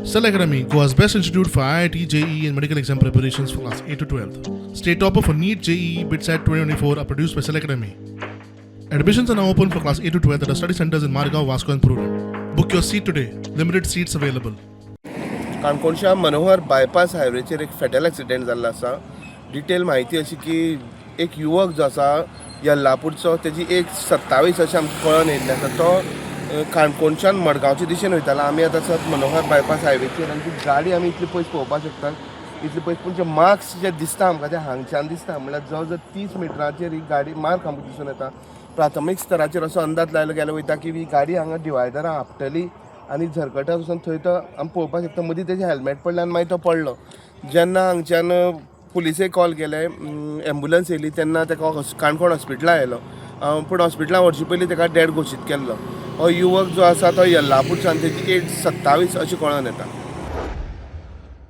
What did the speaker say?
Cell Academy, Goa's best institute for IIT, JEE, and medical exam preparations for class 8 to 12th. State topper for NEET, JEE, BITSAT 2024 are produced by Cell Academy. Admissions are now open for class 8 to 12th at our study centers in Margao, Vasco, and Purur. Book your seat today. Limited seats available. काणकोणच्या Manohar bypass हायवेचेर एक fatal accident जाल्लो आसा. Detail म्हायती अशी की एक युवक जो आसा यल्लापूरचो, तेजी एज 27 अशें आमकां कळून येयल्लें आसा. तो काणकोणच्यान मडगांवचे दिशेन वयतालो. आमी आतां आसात मनोहर बायपास हायवेचेर आनी ती गाडी आमी इतली पयस पळोवपाक शकतात. इतले पयस पूण जे मार्क्स जे दिसता आमकां ते हांगच्यान दिसता, म्हळ्यार जवळ जवळ 30 मिटराचेर ही गाडी मार्क आमकां दिसून येता. प्राथमीक स्तराचेर असो अंदाज लायलो गेलो वयता की ही गाडी हांगा डिवायडरां आपटली आनी झरकटा वचून थंय तो आमी पळोवपाक शकता. मदीं तेजें हेल्मेट पडलें आनी मागीर तो पडलो. जेन्ना हांगच्यान पुलिसेक कॉल केले, एम्बुलन्स येयली, तेन्ना ताका काणकोण हॉस्पिटलांत आयलो. पूण हॉस्पिटलांत व्हरचे पयलीं ताका डॅड घोशीत केल्लो. हो युवक जो आसा तो यल्लापूरच्यान, तेजी एज 27 अशी कळोन येता.